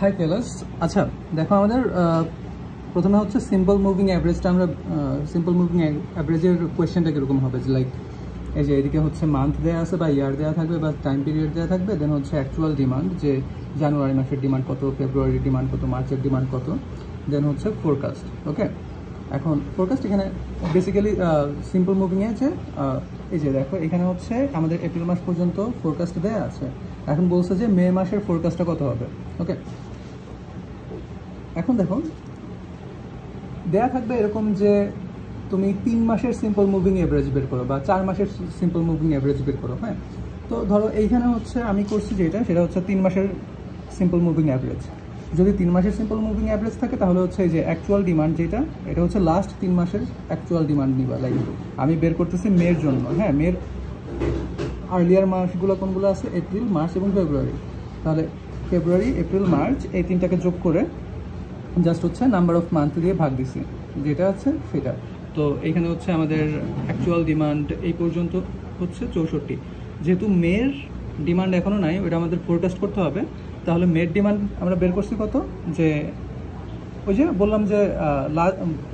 High ফেলাস। আচ্ছা দেখো, আমাদের প্রথমে হচ্ছে সিম্পল মুভিং অ্যাভারেজটা। আমরা সিম্পল মুভিং অ্যাভারেজের কোয়েশ্চেনটা কীরকম হবে, যে লাইক এই যে এদিকে হচ্ছে মান্থ দেওয়া আছে বা ইয়ার দেওয়া থাকবে বা টাইম পিরিয়ড দেওয়া থাকবে, দেন হচ্ছে অ্যাকচুয়াল ডিমান্ড, যে জানুয়ারি মাসের ডিমান্ড কত, ফেব্রুয়ারির ডিমান্ড কত, মার্চের ডিমান্ড কত, দেন হচ্ছে ফোরকাস্ট। ওকে, এখন ফোরকাস্ট এখানে বেসিক্যালি সিম্পল মুভিংয়ে যে এই যে দেখো এখানে হচ্ছে আমাদের এপ্রিল মাস পর্যন্ত ফোরকাস্ট দেওয়া আছে। এখন বলছে যে মে মাসের ফোরকাস্টটা কত হবে। ওকে, এখন দেখো দেয়া থাকবে এরকম যে তুমি 3 মাসের সিম্পল মুভিং এভারেজ বের করো বা 4 মাসের সিম্পল মুভিং এভারেজ বের করো। হ্যাঁ, তো ধরো এইখানে হচ্ছে আমি করছি যেটা, সেটা হচ্ছে 3 মাসের সিম্পল মুভিং অ্যাভারেজ। যদি 3 মাসের সিম্পল মুভিং অ্যাভারেজ থাকে তাহলে হচ্ছে এই যে অ্যাকচুয়াল ডিমান্ড যেটা, এটা হচ্ছে লাস্ট 3 মাসের অ্যাকচুয়াল ডিমান্ড নিবা। লাইক আমি বের করতেছি মের জন্য। হ্যাঁ, মের আর্লিয়ার মাসগুলো কোনগুলো আছে, এপ্রিল, মার্চ এবং ফেব্রুয়ারি। তাহলে ফেব্রুয়ারি, এপ্রিল, মার্চ এই তিনটাকে যোগ করে জাস্ট হচ্ছে নাম্বার অফ মান্থ দিয়ে ভাগ দিছি, যেটা আছে সেটা। তো এইখানে হচ্ছে আমাদের অ্যাকচুয়াল ডিমান্ড এই পর্যন্ত হচ্ছে 64। যেহেতু মের ডিমান্ড এখনও নাই, ওটা আমাদের ফোরকাস্ট করতে হবে। তাহলে মের ডিমান্ড আমরা বের করছি কত, যে ওই যে বললাম যে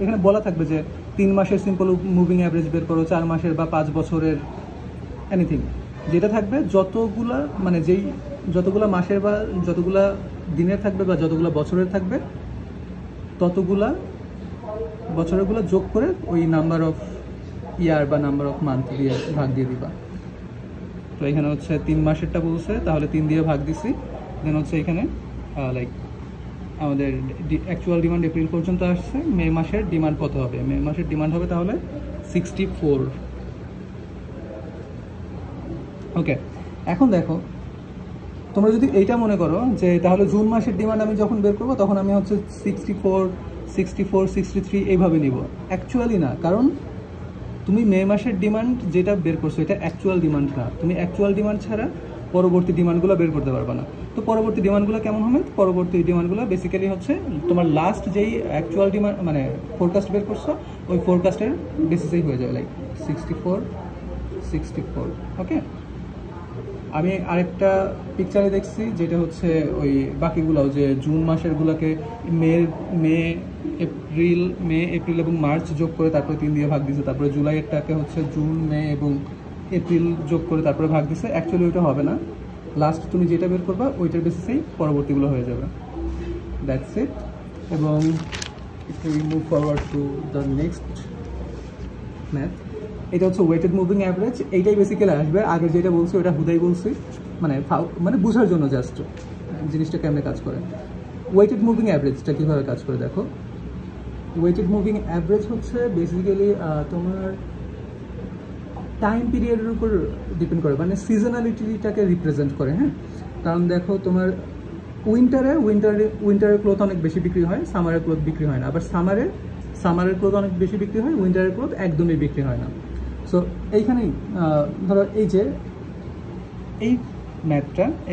এখানে বলা থাকবে যে 3 মাসের সিম্পল মুভিং অ্যাভারেজ বের করো, 4 মাসের বা 5 বছরের, এনিথিং যেটা থাকবে, যতগুলা মানে যেই যতগুলা মাসের বা যতগুলা দিনের থাকবে বা যতগুলা বছরের থাকবে, ততগুলা বছরগুলো যোগ করে ওই নাম্বার অফ ইয়ার বা নাম্বার অফ মান্থ দিয়ে ভাগ দিয়ে দিবা। তো এখানে হচ্ছে 3 মাসেরটা বলছে, তাহলে 3 দিয়ে ভাগ দিছি। দেন হচ্ছে এখানে লাইক আমাদের অ্যাকচুয়াল ডিমান্ড এপ্রিল পর্যন্ত আসছে। মে মাসের ডিমান্ড কত হবে, মে মাসের ডিমান্ড হবে তাহলে 64। ওকে, এখন দেখো তোমরা যদি এইটা মনে করো যে তাহলে জুন মাসের ডিমান্ড আমি যখন বের করবো তখন আমি হচ্ছে 64, 63 এইভাবে নিব। অ্যাকচুয়ালি না, কারণ তুমি মে মাসের ডিমান্ড যেটা বের করছো এটা অ্যাকচুয়াল ডিমান্ড না। তুমি অ্যাকচুয়াল ডিমান্ড ছাড়া পরবর্তী ডিমান্ডগুলো বের করতে পারবে না। তো পরবর্তী ডিমান্ডগুলো কেমন হবে, পরবর্তী ডিমান্ডগুলো বেসিক্যালি হচ্ছে তোমার লাস্ট যেই অ্যাকচুয়াল ডিমান্ড মানে ফোরকাস্ট বের করছো ওই ফোরকাস্টের বেসিসেই হয়ে যাবে, লাইক 64। ওকে, আমি আরেকটা পিকচারে দেখছি যেটা হচ্ছে ওই বাকিগুলো যে জুন মাসেরগুলোকে মে এপ্রিল এবং মার্চ যোগ করে তারপরে 3 দিয়ে ভাগ দিছে। তারপরে জুলাইয়েরটাকে হচ্ছে জুন, মে এবং এপ্রিল যোগ করে তারপরে ভাগ দিছে। অ্যাকচুয়ালি ওইটা হবে না, লাস্ট তুমি যেটা বের করবা ওইটার বেসিসেই পরবর্তীগুলো হয়ে যাবে। That's it. এবং if we move forward to the next math, এটা হচ্ছে ওয়েটেড মুভিং অ্যাভারেজ। এইটাই বেসিক্যালি আসবে, আগে যেটা বলছি ওটা হুদাই বলছি, মানে বোঝার জন্য জাস্ট জিনিসটা কেমনে কাজ করে। ওয়েটেড মুভিং অ্যাভারেজটা কীভাবে কাজ করে দেখো। ওয়েটেড মুভিং অ্যাভারেজ হচ্ছে বেসিক্যালি তোমার টাইম পিরিয়ডের উপর ডিপেন্ড করে, মানে সিজনালিটিটাকে রিপ্রেজেন্ট করে। হ্যাঁ, কারণ দেখো তোমার উইন্টারের ক্লোথ অনেক বেশি বিক্রি হয়, সামারের ক্লোথ বিক্রি হয় না। আবার সামারের ক্লোথ অনেক বেশি বিক্রি হয়, উইন্টারের ক্লোথ একদমই বিক্রি হয় না। সো এইখানেই ধরো এই যে এই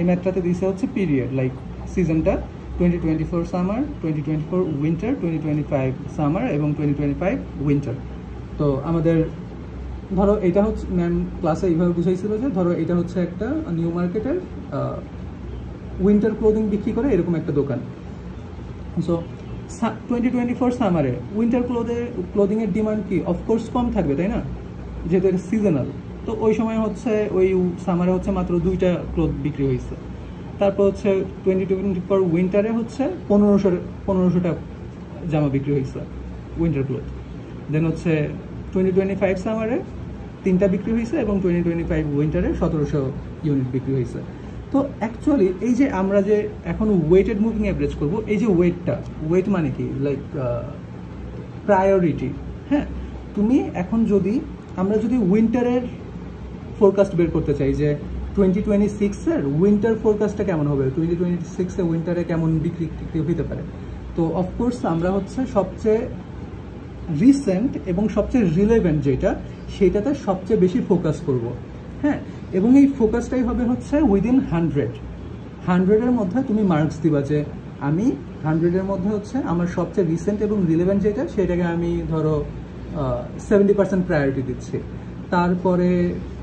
ম্যাথটাতে দিয়েছে হচ্ছে পিরিয়ড, লাইক সিজনটা 2024 সামার, 2024 উইন্টার, 2025 সামার এবং 2025 উইন্টার। তো আমাদের ধরো এটা হচ্ছে ম্যাম ক্লাসে এইভাবে বুঝাইছিল যে ধরো এটা হচ্ছে একটা নিউ মার্কেটের উইন্টার ক্লোদিং বিক্রি করে এরকম একটা দোকান। সো 2024 সামারে উইন্টার ক্লোদিংয়ের ডিমান্ড কি অফকোর্স কম থাকবে, তাই না, যেহেতু এটা সিজনাল। তো ওই সময় হচ্ছে ওই সামারে হচ্ছে মাত্র 2টা ক্লোথ বিক্রি হয়েছে। তারপর হচ্ছে 2024 উইন্টারে হচ্ছে 1500টা জামা বিক্রি হয়েছে উইন্টার ক্লোথ। দেন হচ্ছে 2025 সামারে 3টা বিক্রি হয়েছে এবং 2025 উইন্টারে 1700 ইউনিট বিক্রি হয়েছে। তো অ্যাকচুয়ালি এই যে আমরা যে এখন ওয়েটেড মুভিং অ্যাভারেজ করবো, এই যে ওয়েট মানে কি, লাইক প্রায়োরিটি। হ্যাঁ, তুমি এখন আমরা যদি উইন্টারের ফোরকাস্ট বের করতে চাই যে 2026-এর উইন্টার ফোরকাস্টটা কেমন হবে, 2026-এ উইন্টারে কেমন বিক্রি হতে পারে, তো অফকোর্স আমরা হচ্ছে সবচেয়ে রিসেন্ট এবং সবচেয়ে রিলেভেন্ট যেটা সেটাতে সবচেয়ে বেশি ফোকাস করব। হ্যাঁ, এবং এই ফোকাসটাই হবে হচ্ছে উইদিন 100-এর মধ্যে তুমি মার্কস দিবা যে আমি 100-এর মধ্যে হচ্ছে আমার সবচেয়ে রিসেন্ট এবং রিলেভেন্ট যেটা সেটাকে আমি ধরো 70% প্রায়োরিটি দিচ্ছি।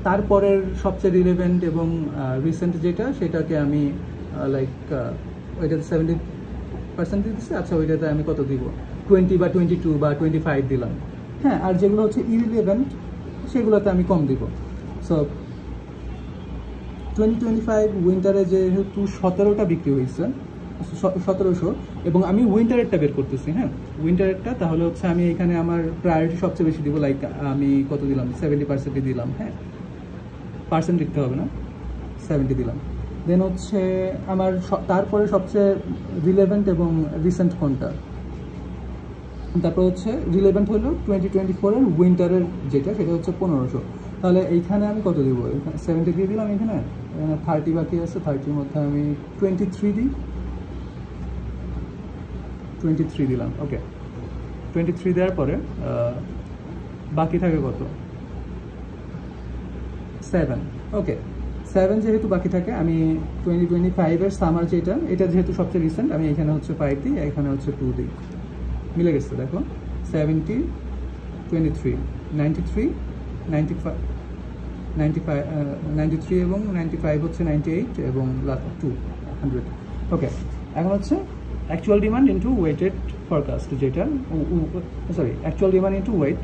তারপরের সবচেয়ে রিলেভেন্ট এবং রিসেন্ট যেটা সেটাকে আমি লাইক ওইটাতে পার্সেন্ট দিতেছে, আচ্ছা ওইটাতে আমি কত দিব, 20 বা 22 বা 25 দিলাম। হ্যাঁ, আর যেগুলো হচ্ছে ইরিলেভেন্ট সেগুলোতে আমি কম দিব। সো 2025 উইন্টারে যেহেতু 17টা বিক্রি হয়েছে, 1700, এবং আমি উইন্টারেরটা বের করতেছি। হ্যাঁ, উইন্টারেরটা, তাহলে হচ্ছে আমি এখানে আমার প্রায়োরিটি সবচেয়ে বেশি দিব, লাইক আমি কত দিলাম, 70% দিলাম। হ্যাঁ, পার্সেন্ট লিখতে হবে না, 70 দিলাম। দেন হচ্ছে আমার তারপরে সবচেয়ে রিলেভেন্ট এবং রিসেন্ট কোনটা, তারপর হচ্ছে রিলেভেন্ট হলো 2024-এর উইন্টারের যেটা, সেটা হচ্ছে 1500। তাহলে এইখানে আমি কত দিব, এখানে 70 দিয়ে দিলাম, এখানে 30 বাকি আছে, 30-র মধ্যে আমি 23 দিই, 23 দিলাম। ওকে, 23 দেওয়ার পরে বাকি থাকে কত, 7। ওকে, 7 যেহেতু বাকি থাকে, আমি 2025-এর সামার যেটা, এটা যেহেতু সবচেয়ে রিসেন্ট, আমি এখানে হচ্ছে 5 দিই, এখানে হচ্ছে 2 দিই। মিলে গেছে, দেখো 70, 23, 93, 95, 93 এবং 95 হচ্ছে 98 এবং 200। ওকে, এখন হচ্ছে actual demand into weighted forecast, যেটা sorry actual demand into weight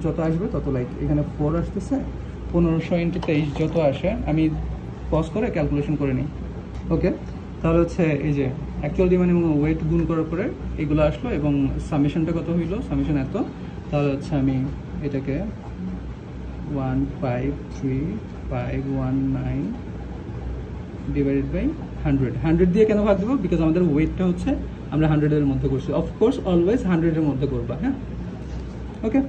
যত আসবে তত, লাইক এখানে 4 আসতেছে, 1500 ইন্টু 23 যত আসে, আমি পজ করে ক্যালকুলেশন করে নিই। ওকে, তাহলে হচ্ছে এই যে অ্যাকচুয়াল ডিমান্ড এবং ওয়েট গুণ করার পরে এগুলো আসলো, এবং সামেশনটা কত হইলো, সামেশন এত। তাহলে হচ্ছে আমি এটাকে 153,519 ডিভাইডেড বাই 100 দিয়ে কেন ভাগ দেবো, বিকজ আমাদের ওয়েটটা হচ্ছে আমরা 100-এর মধ্যে করছি। অফকোর্স অলওয়েজ 100-এর মধ্যে করবা। হ্যাঁ, ওকে,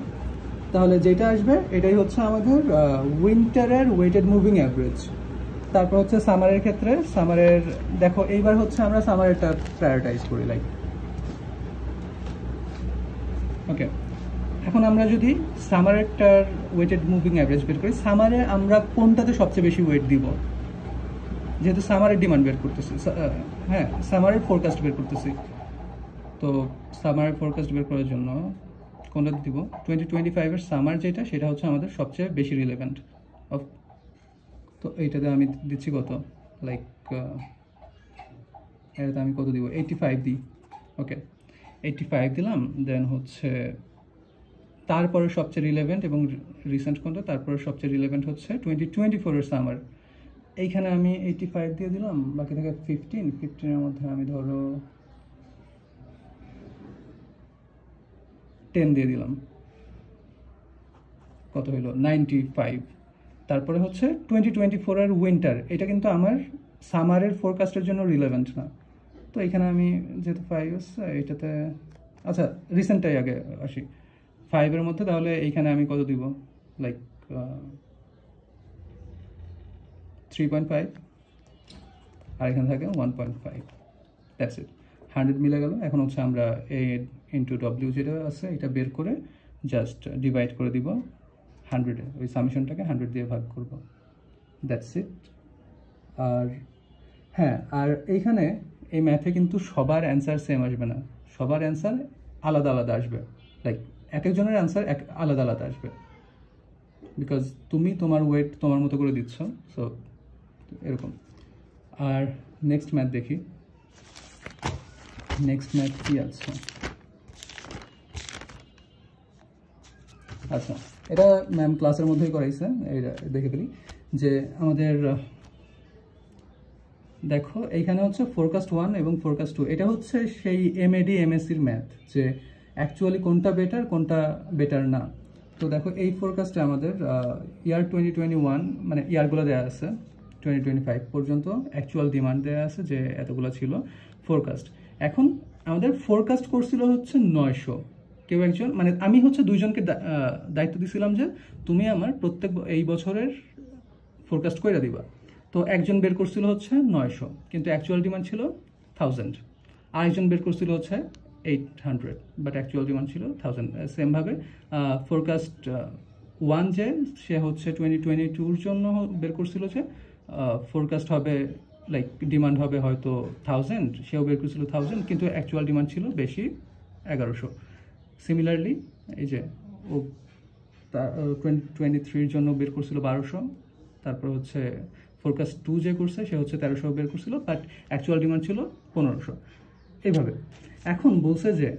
তাহলে যেটা আসবে এটাই হচ্ছে আমাদের উইন্টারের ওয়েটেড মুভিং অ্যাভারেজ। তারপর হচ্ছে সামারের ক্ষেত্রে, সামারের দেখো এইবার হচ্ছে আমরা সামারেরটা প্রায়োরিটাইজ করি, লাইক ওকে। এখন আমরা যদি সামারেরটার ওয়েটেড মুভিং অ্যাভারেজ বের করি, সামারে আমরা কোনটাতে সবচেয়ে বেশি ওয়েট দিব, যেহেতু সামারের ডিমান্ড বের করতেছি, হ্যাঁ সামারের ফোরকাস্ট বের করতেছি, তো সামারের ফোরকাস্ট বের করার জন্য কোনটা দিব, 2025-এর সামার যেটা, সেটা হচ্ছে আমাদের সবচেয়ে বেশি রিলেভেন্ট। তো এইটাতে আমি দিচ্ছি কত, লাইক এটাতে আমি কত দিব, 85 দিই। ওকে, 85 দিলাম। দেন হচ্ছে তারপরে সবচেয়ে রিলেভেন্ট এবং রিসেন্ট কোনটা, তারপরে সবচেয়ে রিলেভেন্ট হচ্ছে 2024-এর সামার, এইখানে আমি 85 দিয়ে দিলাম, বাকি থাকে 15-এর মধ্যে আমি ধরো 10 দিয়ে দিলাম, কত হইল 95। তারপরে হচ্ছে 2024-এর উইন্টার, এটা কিন্তু আমার সামারের ফোরকাস্টের জন্য রিলেভেন্ট না, তো এখানে আমি যেহেতু 5 আছে এটাতে, আচ্ছা রিসেন্টটাই আগে আসি 5-এর মধ্যে, তাহলে এইখানে আমি কত দিব, লাইক 3.5, আর এখানে থাকে 1.5। দ্যাটস ইট, 100 মিলে গেল। এখন হচ্ছে আমরা এ ইন্টু ডব্লিউ যেটা আছে এটা বের করে জাস্ট ডিভাইড করে দিব 100-এ, ওই সামেশনটাকে 100 দিয়ে ভাগ করব, দ্যাটস ইট। আর হ্যাঁ, আর এইখানে এই ম্যাথে কিন্তু সবার অ্যান্সার সেম আসবে না, সবার অ্যান্সার আলাদা আলাদা আসবে, লাইক এক একজনের অ্যান্সার আলাদা আলাদা আসবে, বিকজ তুমি তোমার ওয়েট তোমার মতো করে দিচ্ছ, সো এরকম। আর নেক্সট ম্যাথ দেখি, নেক্সট ম্যাথ কি আছে, আচ্ছা এটা ম্যাম ক্লাসের মধ্যেই করাইছে, এটা দেখে ফেলি যে আমাদের দেখো এইখানে হচ্ছে ফোরকাস্ট 1 এবং ফোরকাস্ট 2, এটা হচ্ছে সেই এমএডি এমএসসির ম্যাথ, যে অ্যাকচুয়ালি কোনটা বেটার না। তো দেখো এই ফোরকাস্টে আমাদের ইয়ার 2021, মানে ইয়ারগুলো দেওয়া আছে 2025 পর্যন্ত, অ্যাকচুয়াল ডিমান্ড দেওয়া আছে যে এতগুলো ছিল ফোরকাস্ট। এখন আমাদের ফোরকাস্ট করছিল হচ্ছে 900, কেউ একজন, মানে আমি হচ্ছে দুইজনকে দায়িত্ব দিছিলাম যে তুমি আমার প্রত্যেক এই বছরের ফোরকাস্ট করে দিবা। তো একজন বের করছিল হচ্ছে 900, কিন্তু অ্যাকচুয়াল ডিমান্ড ছিল 1000, আরেকজন বের করছিল হচ্ছে 800, বাট অ্যাকচুয়াল ডিমান্ড ছিল 1000। সেমভাবে ফোরকাস্ট 1 যে সে হচ্ছে 2022-র জন্য বের করছিল যে ফোরকাস্ট হবে, লাইক ডিমান্ড হবে হয়তো 1000, সেও বের করছিল 1000, কিন্তু অ্যাকচুয়াল ডিমান্ড ছিল বেশি 1100। সিমিলারলি এই যে ও 2023-র জন্য বের করছিল 1200, তারপর হচ্ছে ফোরকাস্ট 2 যে করছে সে হচ্ছে 1300 বের করছিল, বাট অ্যাকচুয়াল ডিমান্ড ছিল 1500। এইভাবে। এখন বলছে যে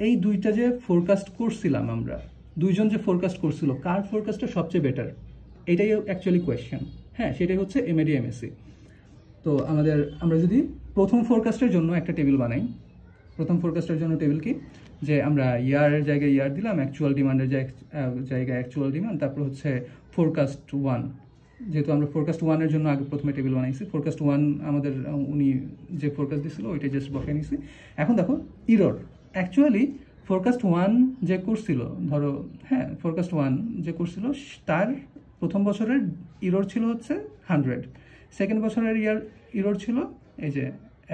এই দুইটা যে ফোরকাস্ট করছিলাম আমরা, দুইজন যে ফোরকাস্ট করছিল, কার ফোরকাস্টটা সবচেয়ে বেটার, এটাই অ্যাকচুয়ালি কোয়েশ্চেন। হ্যাঁ, সেটাই হচ্ছে এমএডি এমএসসি। তো আমরা যদি প্রথম ফোরকাস্টের জন্য একটা টেবিল বানাই, প্রথম ফোরকাস্টের জন্য টেবিল কি, যে আমরা ইয়ারের জায়গায় ইয়ার দিলাম, অ্যাকচুয়াল ডিমান্ডের জায়গায় অ্যাকচুয়াল ডিমান্ড, তারপর হচ্ছে ফোরকাস্ট ওয়ান। যেহেতু আমরা ফোরকাস্ট ওয়ানের জন্য আগে প্রথমে টেবিল বানাইছি, ফোরকাস্ট ওয়ান আমাদের উনি যে ফোরকাস্ট দিয়েছিল ওইটাই জাস্ট বসাই নিছি। এখন দেখো ইরর, অ্যাকচুয়ালি ফোরকাস্ট ওয়ান যে করছিল, ধরো হ্যাঁ ফোরকাস্ট ওয়ান যে করছিল তার প্রথম বছরের ইরর ছিল হচ্ছে 100, সেকেন্ড বছরের ইরর ছিল এই যে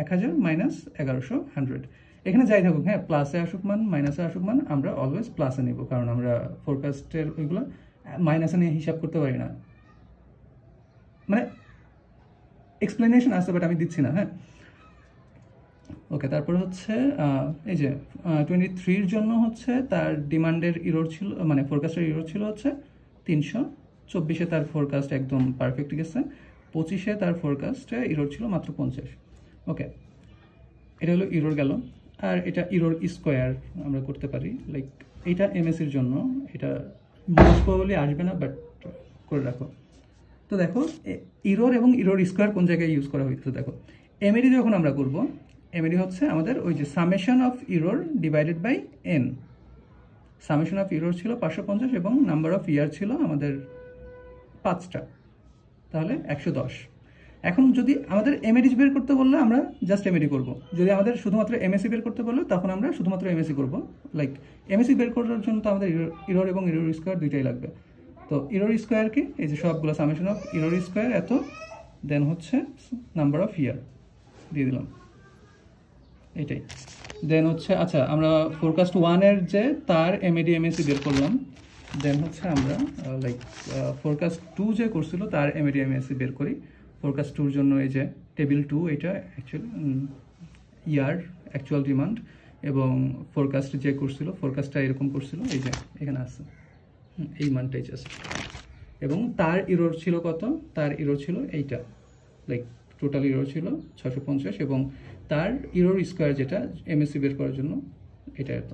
1000 মাইনাস 1100 100। এখানে যাই থাকুক, হ্যাঁ প্লাসে আসুক মান মাইনাসে আসুক মান, আমরা অলওয়েজ প্লাসে নিব, কারণ আমরা ফোরকাস্টের ওইগুলো মাইনাসে নিয়ে হিসাব করতে পারি না। মানে এক্সপ্লেনেশন আসছে বাট আমি দিচ্ছি না। হ্যাঁ ওকে, তারপর হচ্ছে এই যে 23-র জন্য হচ্ছে তার ডিমান্ডের ইরর ছিল, মানে ফোরকাস্টের ইরর ছিল হচ্ছে 300, 24-এ তার ফোরকাস্ট একদম পারফেক্ট গেছে, 25-এ তার ফোরকাস্টে ইরর ছিল মাত্র 50। ওকে, এটা হলো ইরর গেল। আর এটা ইরর স্কোয়ার আমরা করতে পারি, লাইক এটা এমএসির জন্য, এটা মোস্ট প্রবাবলি আসবে না বাট করে রাখো। তো দেখো ইরর এবং ইরর স্কোয়ার কোন জায়গায় ইউজ করা হইতো, দেখো এমএডি যখন আমরা করব, এমএডি হচ্ছে আমাদের ওই যে summation of error divided by n. Summation of error ছিল 550 এবং নাম্বার অফ ইয়ার ছিল আমাদের 5টা, তাহলে 110। এখন যদি আমাদের এমএডি বের করতে বললে আমরা জাস্ট এমএডি করব, যদি আমাদের শুধুমাত্র এমএসসি বের করতে বললে তখন আমরা শুধুমাত্র এমএসসি করব। লাইক এমএসসি বের করার জন্য তো আমাদের ইরর এবং ইরর স্কোয়ার দুইটাই লাগবে। তো ইরর স্কোয়ার কি, এই যে সবগুলো সামেশন অফ ইরর স্কোয়ার এত, দেন হচ্ছে নাম্বার অফ ইয়ার দিয়ে দিলাম, এইটাই। দেন হচ্ছে আচ্ছা আমরা ফোরকাস্ট ওয়ানের যে তার এমএডি এমএসসি বের করলাম, দেন হচ্ছে আমরা লাইক ফোরকাস্ট টু যে করছিল তার এমএডি এমএসসি বের করি। ফোরকাস্ট টুর জন্য এই যে টেবিল 2, এটা অ্যাকচুয়ালি ইয়ার অ্যাকচুয়াল ডিমান্ড, এবং ফোরকাস্ট যে করছিল ফোরকাস্টটা এরকম করছিল, এই যে এখানে আছে এই মানটাই জাস্ট, এবং তার ইরর ছিল কত, তার ইরর ছিল এইটা, লাইক টোটাল ইরর ছিল 650, এবং তার ইরর স্কোয়ার যেটা এমএসসি বের করার জন্য এটা এত।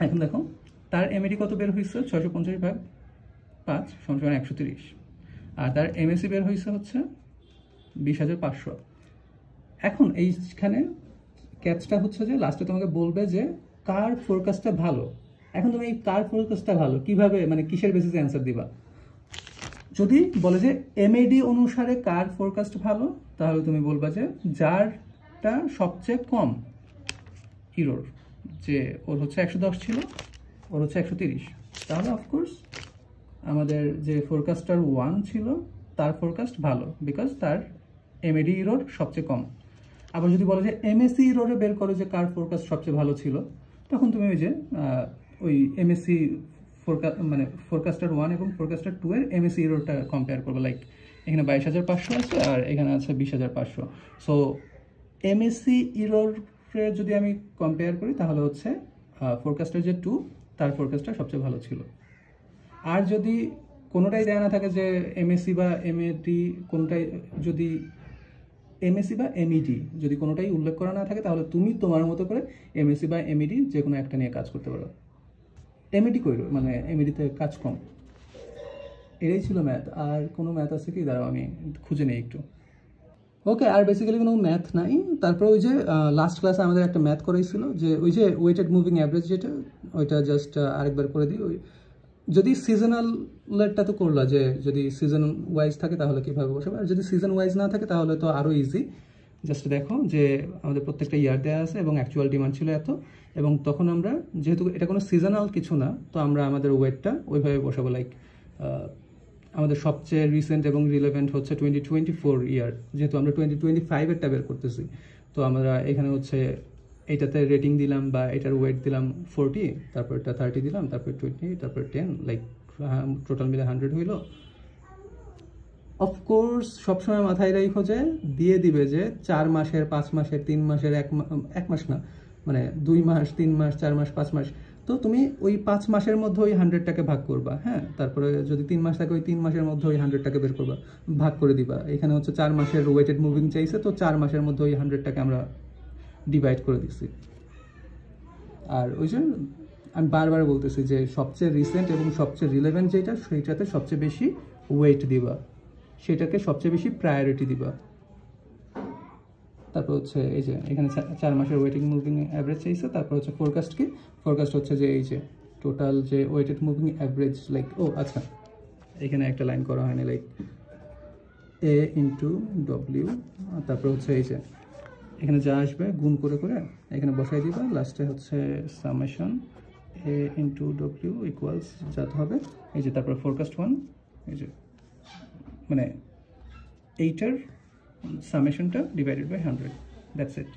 এখন দেখো তার এমএডি কত বের হয়েছে, 650/5 = 130, আর তার এমএসসি বের হয়েছে হচ্ছে 20,500। এখন এইখানে ক্যাচটা হচ্ছে যে লাস্টে তোমাকে বলবে যে কার ফোরকাস্টটা ভালো। এখন তুমি এই কার ফোরকাস্টটা ভালো কিভাবে, মানে কিসের বেসিসে অ্যান্সার দিবা? যদি বলে যে এমএডি অনুসারে কার ফোরকাস্ট ভালো, তাহলে তুমি বলবা যে যারটা সবচেয়ে কম ইরর, যে ওর হচ্ছে 110 ছিল, ওর হচ্ছে 130, তাহলে অফকোর্স আমাদের যে ফোরকাস্টার 1 ছিল তার ফোরকাস্ট ভালো, বিকজ তার এমএডি ইরর সবচেয়ে কম। আবার যদি বলে যে এমএসসি ইররে বের করো যে কার ফোরকাস্ট সবচেয়ে ভালো ছিল, তখন তুমি ওই যে ওই এমএসসি মানে ফোরকাস্টার 1 এবং ফোরকাস্টার 2 এর এমএসসি ইররটা কম্পেয়ার করবো। লাইক এখানে 22,500 আছে আর এখানে আছে 20,500। সো এমএসসি ইররে যদি আমি কম্পেয়ার করি তাহলে হচ্ছে ফোরকাস্টার যে 2 তার ফোরকাস্টটা সবচেয়ে ভালো ছিল। আর যদি কোনোটাই দেয়া না থাকে, যে এমএসসি বা এমএডি কোনোটাই, যদি এমএসসি বা এমইডি যদি কোনোটাই উল্লেখ করা না থাকে, তাহলে তুমি তোমার মতো করে এমএসসি বা এমইডি যে কোনো একটা নিয়ে কাজ করতে পারো। এমইডি করো, মানে এমইডিতে কাজ কম। এটাই ছিল ম্যাথ। আর কোনো ম্যাথ আছে কি, দাঁড়াও আমি খুঁজে নিই একটু। ওকে, আর বেসিক্যালি কোনো ম্যাথ নাই। তারপর ওই যে লাস্ট ক্লাসে আমাদের একটা ম্যাথ করাইছিল, যে ওই যে ওয়েটেড মুভিং অ্যাভারেজ যেটা, ওইটা জাস্ট আরেকবার করে দিই। ওই যদি সিজনালেরটা তো করলা, যে যদি সিজন ওয়াইজ থাকে তাহলে কীভাবে বসাবে, আর যদি সিজন ওয়াইজ না থাকে তাহলে তো আরও ইজি। জাস্ট দেখো যে আমাদের প্রত্যেকটা ইয়ার দেওয়া আছে এবং অ্যাকচুয়াল ডিমান্ড ছিল এত, এবং তখন আমরা যেহেতু এটা কোনো সিজনাল কিছু না, তো আমরা আমাদের ওয়েটটা ওইভাবে বসাবো। লাইক আমাদের সবচেয়ে রিসেন্ট এবং রিলেভেন্ট হচ্ছে 2024 ইয়ার, যেহেতু আমরা 2025-এরটা বের করতেছি, তো আমরা এখানে হচ্ছে এইটাতে রেটিং দিলাম বা এটার ওয়েট দিলাম 40, তারপর এটা 30 দিলাম, তারপর 20, তারপর 10, লাইক টোটাল মিলে 100 হইল। অফকোর্স সবসময় মাথায় রাখো যে দিয়ে দিবে যে 4 মাসের, 5 মাসের, 3 মাসের, 1 মাস না, মানে 2 মাস, 3 মাস, 4 মাস, 5 মাস। তো তুমি ওই 5 মাসের মধ্যে ওই 100টাকে ভাগ করবা। হ্যাঁ, তারপরে যদি 3 মাস থাকে ওই 3 মাসের মধ্যে ওই 100টাকে বের করবা, ভাগ করে দিবা। এখানে হচ্ছে 4 মাসের ওয়েটেড মুভিং চাইছে, তো 4 মাসের মধ্যে ওই 100টাকে আমরা ডিভাইড করে দিছি। আর ওই যে আমি বারবার বলতেছি যে সবচেয়ে রিসেন্ট এবং সবচেয়ে রিলেভেন্ট যেটা সেইটাতে সবচেয়ে বেশি ওয়েট দিবা, সেটাকে সবচেয়ে বেশি প্রায়োরিটি দিবা। তারপর হচ্ছে এই যে এখানে 4 মাসের ওয়েটিং মুভিং অ্যাভারেজ চাইছে। তারপর হচ্ছে ফোরকাস্ট কি, ফোরকাস্ট হচ্ছে যে এই যে টোটাল যে ওয়েটেড মুভিং অ্যাভারেজ, লাইক ও আচ্ছা এখানে একটা লাইন করা হয়নি, লাইক এ ইন্টু ডব্লিউ, তারপর হচ্ছে এই যে এখানে যা আসবে গুণ করে করে এখানে বসাই দিবা, লাস্টে হচ্ছে সামেশন এ ইন্টু ডব্লিউ ইকুয়ালস যাতে হবে এই যে তারপর ফোরকাস্ট 1, এই যে মানে এইটার সামেশনটা ডিভাইডেড বাই 100, দ্যাটস ইট।